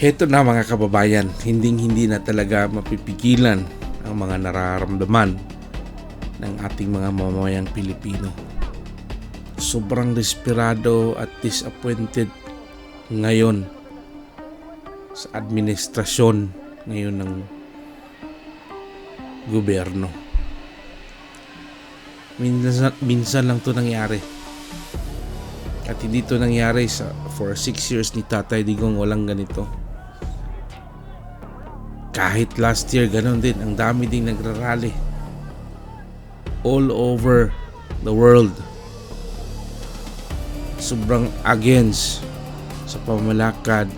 Heto na mga kababayan, hindi na talaga mapipigilan ang mga nararamdaman ng ating mga mamamayang Pilipino. Sobrang desperado at disappointed ngayon sa administrasyon ngayon ng gobyerno. Minsan lang to nangyari. At hindi to nangyari for 6 years ni Tatay Digong, walang ganito. Kahit last year, ganon din. Ang dami ding nagrarally all over the world. Sobrang against sa pamalakad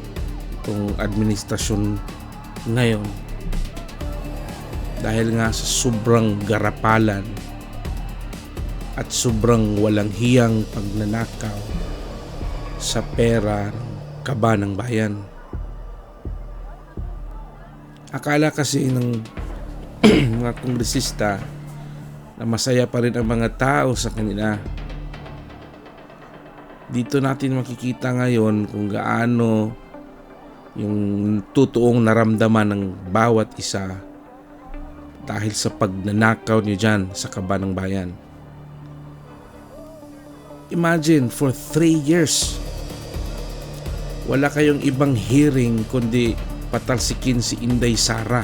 itong administrasyon ngayon. Dahil nga sa sobrang garapalan at sobrang walang hiyang pagnanakaw sa pera ng kaban ng bayan. Akala kasi ng mga kongresista na masaya pa rin ang mga tao sa kanila. Dito natin makikita ngayon kung gaano yung totoong naramdaman ng bawat isa dahil sa pagnanakaw niyo dyan sa kaban ng bayan. Imagine, for 3 years, wala kayong ibang hearing kundi patalsikin si Inday Sara.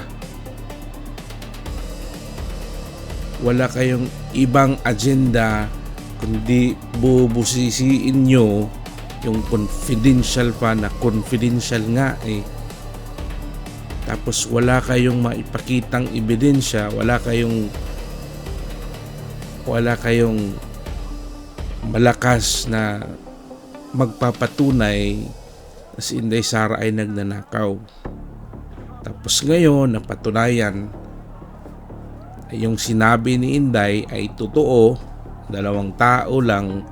Wala kayong ibang agenda kundi bubusisiin nyo yung confidential pa na confidential nga eh. Tapos wala kayong maipakitang ebidensya, wala kayong malakas na magpapatunay na si Inday Sara ay nagnanakaw. Tapos ngayon, napatunayan ay yung sinabi ni Inday ay totoo. 2 tao lang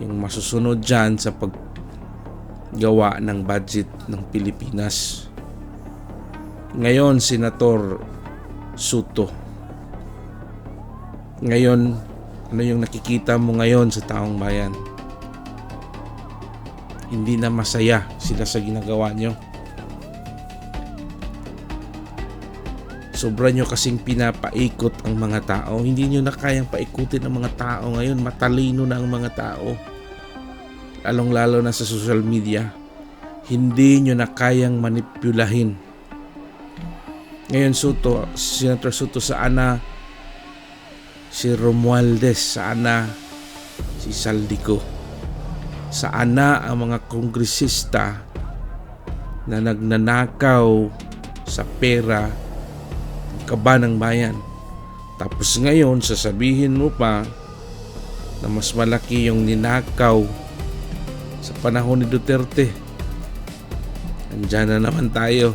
yung masusunod dyan sa paggawa ng budget ng Pilipinas. Ngayon, Senator Soto. Ngayon, ano yung nakikita mo ngayon sa taong bayan? Hindi na masaya sila sa ginagawa nyo. Sobra nyo kasing pinapaikot ang mga tao. Hindi nyo na kayang paikutin ang mga tao ngayon. Matalino na ang mga tao. Lalong-lalo na sa social media. Hindi nyo na kayang manipulahin. Ngayon, Senator Soto, sana si Romualdez, sana si Saldico, sana ang mga kongresista na nagnanakaw sa pera ng kaban ng bayan. Tapos ngayon sasabihin mo pa na mas malaki yung ninakaw sa panahon ni Duterte. Andiyan na naman tayo.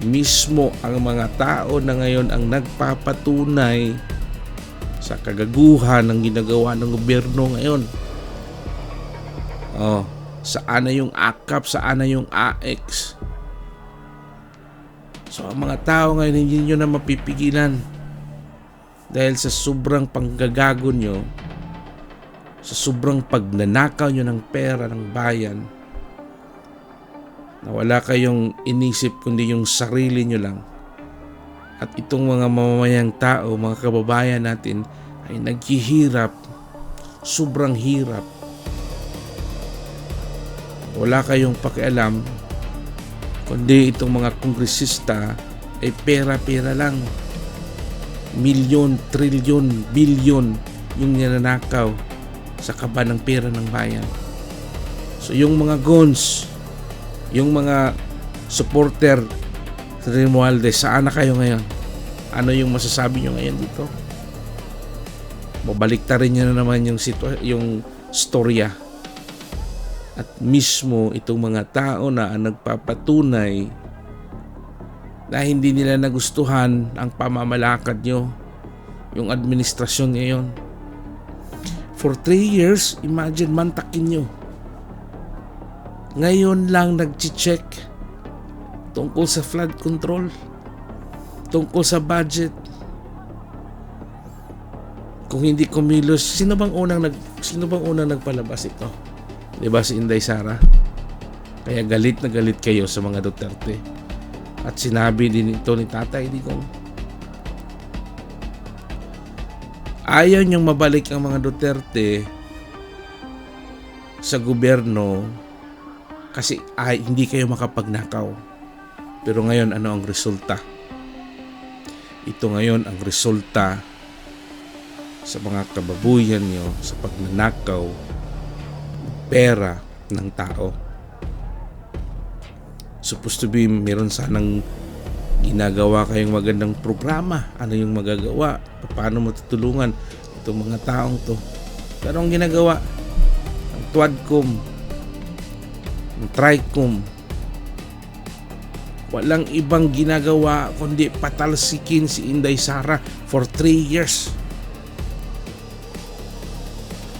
Mismo ang mga tao na ngayon ang nagpapatunay sa kagaguhan ng ginagawa ng gobyerno ngayon. Saan na yung AKAP, saan na yung AX? So ang mga tao ngayon hindi nyo na mapipigilan dahil sa sobrang panggagago nyo, sa sobrang pagnanakaw nyo ng pera ng bayan, na wala kayong inisip kundi yung sarili nyo lang. At itong mga mamamayang tao, mga kababayan natin ay naghihirap, sobrang hirap. Wala kayong pakialam kundi itong mga kongresista ay pera-pera lang. Milyon, trilyon, bilyon yung ninanakaw sa kaban ng pera ng bayan. So yung mga gons, yung mga supporter sa Romualdez, saan na kayo ngayon? Ano yung masasabi nyo ngayon dito? Babaliktarin nyo na naman yung storya. At mismo itong mga tao na nagpapatunay na hindi nila nagustuhan ang pamamalakad nyo, yung administrasyon ngayon. For 3 years, imagine, mantakin nyo. Ngayon lang nag-check tungkol sa flood control, tungkol sa budget. Kung hindi kumilos, sino bang unang nagpalabas ito? 'Di ba si Inday Sara? Kaya galit na galit kayo sa mga Duterte. At sinabi din ito ni Tatay Digong, ayaw niyong mabalik ang mga Duterte sa gobyerno kasi hindi kayo makapagnakaw. Pero ngayon, ano ang resulta? Ito ngayon ang resulta sa mga kababuyan nyo sa pagnanakaw pera ng tao. Supposed to be meron sanang ginagawa kayong magandang programa. Ano yung magagawa? Paano mo tutulungan itong mga taong to? Pero ang ginagawa ng Tuadcom, ng Tricom, walang ibang ginagawa kundi patalsikin si Inday Sara for 3 years.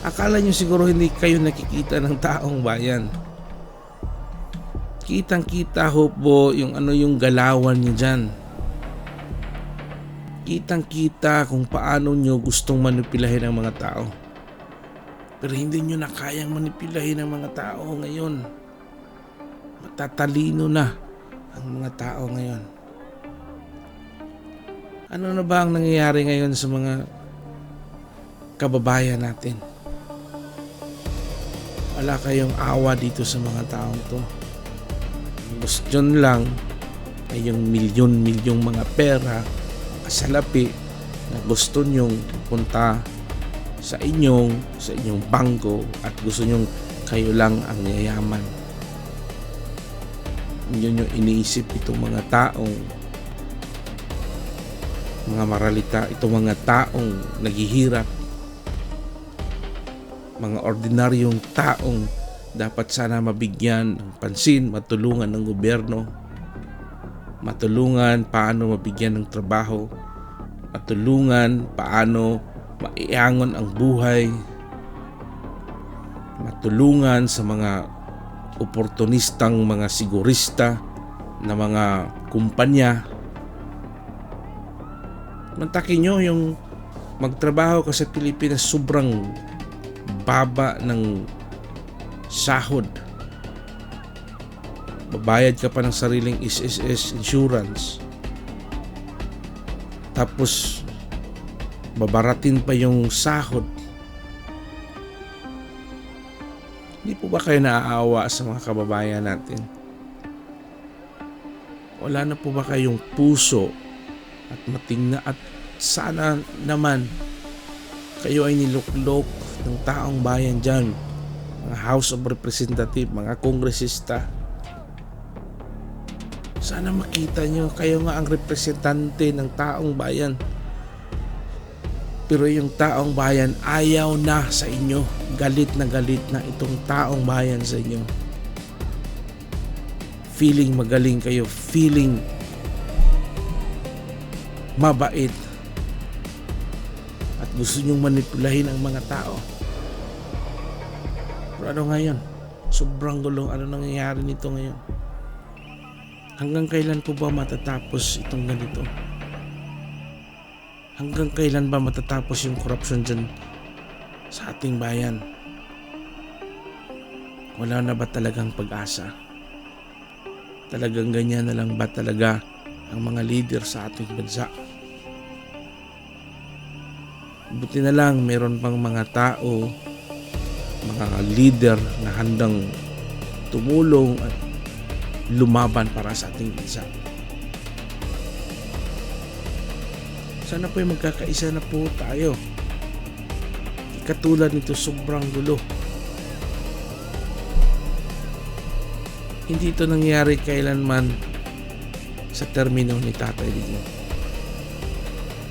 Akala nyo siguro hindi kayo nakikita ng taong bayan. Kitang-kita ho po yung galawan nyo dyan. Kitang-kita kung paano nyo gustong manipilahin ang mga tao. Pero hindi nyo na kayang manipilahin ang mga tao ngayon. Matatalino na ang mga tao ngayon. Ano na ba ang nangyayari ngayon sa mga kababayan natin? Wala kayong awa dito sa mga taong to. Gusto lang ay yung milyon-milyong mga pera, kasalapi na gusto nyong punta sa inyong bangko at gusto nyong kayo lang ang yayaman. Yun yung iniisip itong mga taong mga maralita, itong mga taong naghihirap, mga ordinaryong taong dapat sana mabigyan ng pansin, matulungan ng gobyerno, matulungan paano mabigyan ng trabaho, matulungan paano maiangon ang buhay, matulungan sa mga oportunistang mga sigurista na mga kumpanya. Mantakin nyo yung magtrabaho ka sa Pilipinas, sobrang baba ng sahod. Babayad ka pa ng sariling SSS insurance. Tapos babaratin pa yung sahod. Hindi po ba kayo naaawa sa mga kababayan natin? Wala na po ba kayong puso at matingna at sana naman kayo ay niluklok ng taong bayan dyan, mga House of Representative, mga kongresista. Sana makita nyo, kayo nga ang representante ng taong bayan. Pero yung taong bayan ayaw na sa inyo. Galit na itong taong bayan sa inyo. Feeling magaling kayo, feeling mabait, at gusto nyong manipulahin ang mga tao. Pero ano ngayon? Sobrang gulo. Ano nangyayari nito ngayon? Hanggang kailan po ba matatapos itong ganito? Hanggang kailan ba matatapos yung korupsyon dyan sa ating bayan? Wala na ba talagang pag-asa? Talagang ganyan na lang ba talaga ang mga leader sa ating bansa? Buti na lang meron pang mga tao, mga leader na handang tumulong at lumaban para sa ating bansa. Sana po ay magkakaisa na po tayo. Katulad nito, sobrang gulo. Hindi ito nangyari kailanman sa termino ni Tatay Digong.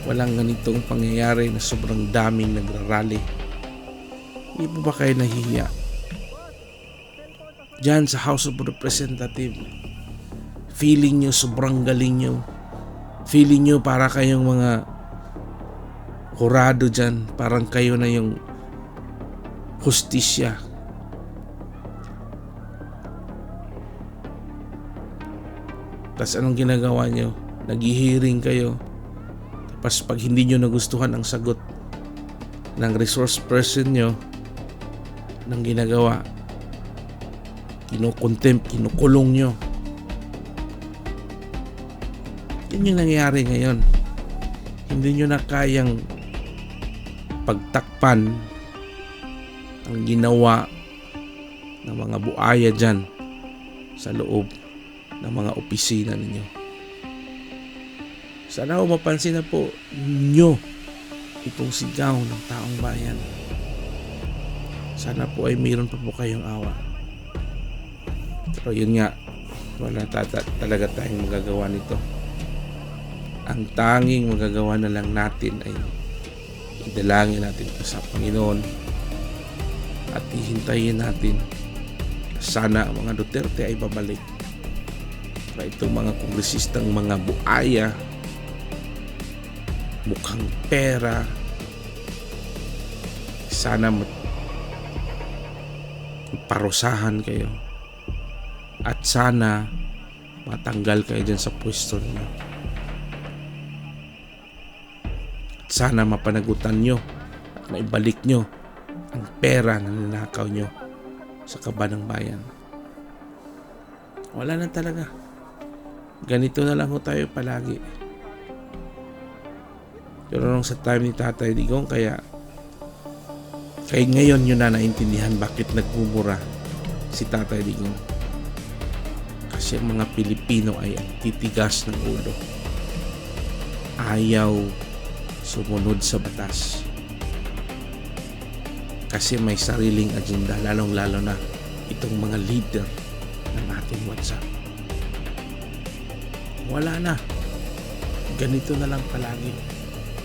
Walang ganitong pangyayari na sobrang daming nagrarally. Hindi po ba kayo nahihiya? Diyan sa House of Representatives, feeling nyo sobrang galing nyo. Feeling nyo para kayong mga hurado dyan. Parang kayo na yung hustisya. Tapos anong ginagawa nyo? Nag-hearing kayo. Tapos pag hindi nyo nagustuhan ang sagot ng resource person nyo, anong ginagawa? kinukontempt, kinukulong nyo. Yun yung nangyayari ngayon. Hindi nyo na kayang pagtakpan ang ginawa ng mga buaya dyan sa loob ng mga opisina ninyo. Sana ho mapansin na po nyo itong sigaw ng taong bayan. Sana po ay mayroon pa po kayong awa. Pero yun nga, wala talaga tayong magagawa nito. Ang tanging magagawa na lang natin ay idalangin natin ito sa Panginoon at hihintayin natin sana ang mga Duterte ay babalik. Para itong mga kongresistang mga buaya, mukhang pera, sana parusahan kayo at sana matanggal kayo dyan sa pwesto niyo. At sana mapanagutan nyo at maibalik nyo ang pera na ninakaw nyo sa kaban ng bayan. Wala na talaga. Ganito na lang ho tayo palagi. Pero nung sa time ni Tatay Digong, kaya ngayon nyo na naintindihan bakit nagmumura si Tatay Digong. Kasi ang mga Pilipino ay ang titigas ng ulo. Ayaw sumunod sa batas. Kasi may sariling agenda, lalong-lalo na itong mga leader ng ating bansa. Wala na. Ganito na lang palagi.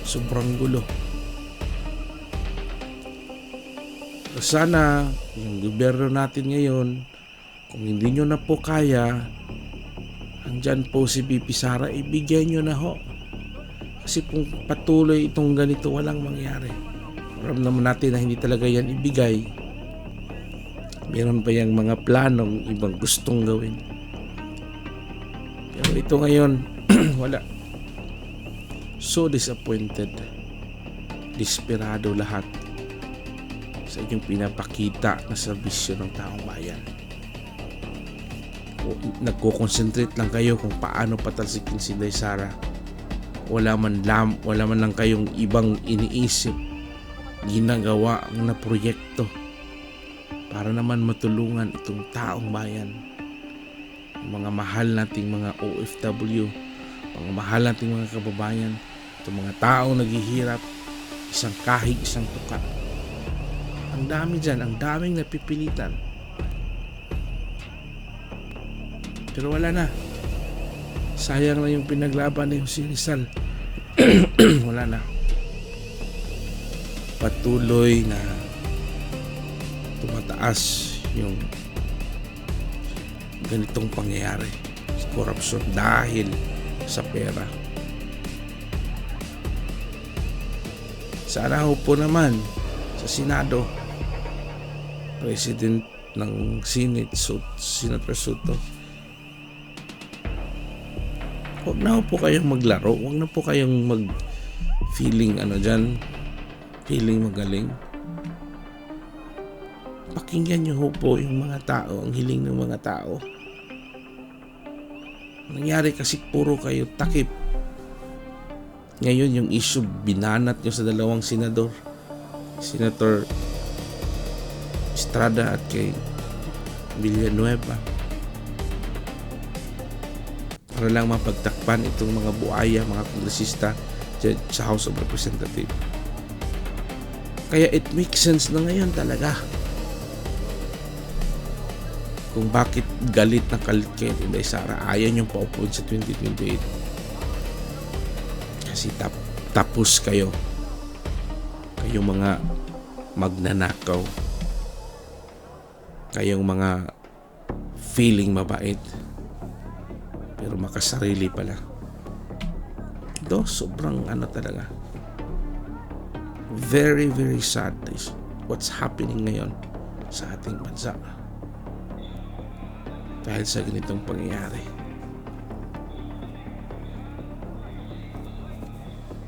Sobrang gulo. Sana yung gobyerno natin ngayon, kung hindi nyo na po kaya, andyan po si BP Sara, ibigay nyo na ho. Kasi kung patuloy itong ganito, walang mangyari. Alam naman natin na hindi talaga yan ibigay. Meron pa yung mga planong ibang gustong gawin. Pero ito ngayon, wala. So disappointed. Desperado lahat sa inyong pinapakita na serbisyo ng taong bayan. Nagko-concentrate lang kayo kung paano patalsikin si Inday Sara. Wala man lang kayong ibang iniisip, ginagawa na proyekto para naman matulungan itong taong bayan. Mga mahal nating mga OFW, mga mahal nating mga kababayan, itong mga taong naghihirap, isang kahig, isang tuka. Ang dami dyan, ang daming napipilitan. Pero wala na. Sayang na yung pinaglaban ni Jose Rizal. Wala na. Patuloy na tumataas yung ganitong pangyayari. Korupsyon dahil sa pera. Sana ho po naman sa Senado, President ng Senate, Senator Soto, huwag na po kayong maglaro, huwag na po kayong feeling feeling magaling. Pakinggan nyo po yung mga tao, ang hiling ng mga tao. Nangyari kasi puro kayo takip. Ngayon yung issue binanat nyo sa dalawang senador, Senator Estrada at kay Villanueva, para lang mapagtakpan itong mga buaya, mga kongresista sa House of Representatives. Kaya it makes sense na ngayon talaga kung bakit galit na kalit kayo Inday Sara, ayaw niyong paupuin sa 2028. Kasi tapos kayong mga magnanakaw, kayong mga feeling mabait pero makasarili pala. Ito sobrang talaga, very very sad is what's happening ngayon sa ating bansa dahil sa ganitong pangyayari.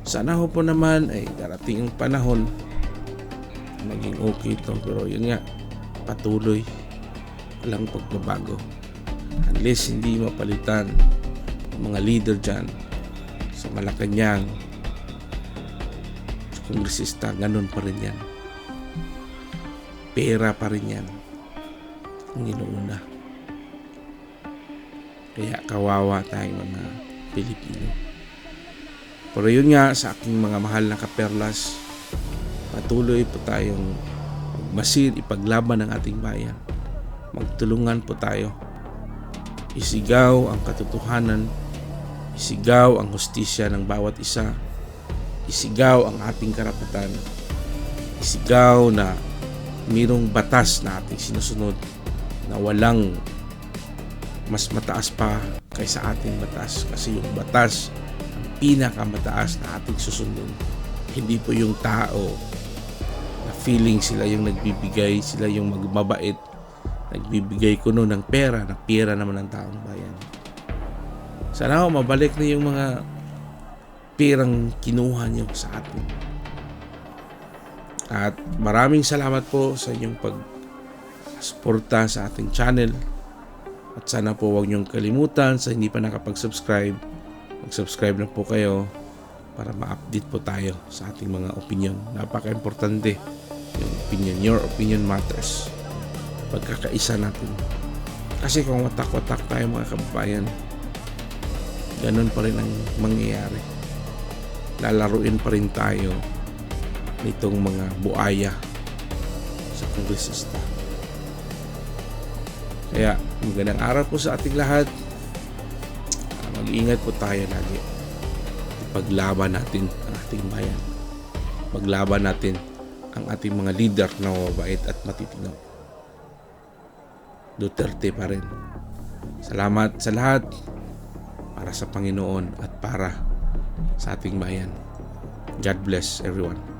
Sana ho po naman ay darating ang panahon maging okay ito, pero yun nga, patuloy walang pagbabago. Unless hindi mapalitan ang mga leader dyan sa Malacanang, sa kongresista, ganun pa rin yan. Pera pa rin yan ang inuuna. Kaya kawawa tayong mga Pilipino. Pero yun nga, sa aking mga mahal na kaperlas, patuloy po tayong magmasid, ipaglaban ang ating bayan. Magtulungan po tayo. Isigaw ang katotohanan, isigaw ang hustisya ng bawat isa, isigaw ang ating karapatan, isigaw na mayroong batas na ating sinusunod na walang mas mataas pa kaysa ating batas, kasi yung batas ang pinakamataas na ating susundin. Hindi po yung tao na feeling sila yung nagbibigay, sila yung magmabait, nagbibigay kuno ng pera, na pera naman ng taong bayan. Sana mabalik na yung mga perang kinuha niyo sa atin. At maraming salamat po sa inyong pag-suporta sa ating channel. At sana po huwag niyong kalimutan, sa hindi pa nakapag-subscribe, mag-subscribe na po kayo para ma-update po tayo sa ating mga opinion. Napaka-importante yung opinion. Your opinion matters. Pagkakaisa natin. Kasi kung watak-watak tayo mga kababayan, ganun pa rin ang mangyayari. Lalaruin pa rin tayo nitong mga buaya sa kongresista. Kaya magandang araw po sa ating lahat. Mag-ingat po tayo lagi. Ipaglaban natin ang ating bayan. Paglaban natin ang ating mga leader na mabait at matitino. Duterte pa rin. Salamat sa lahat, para sa Panginoon at para sa ating bayan. God bless everyone.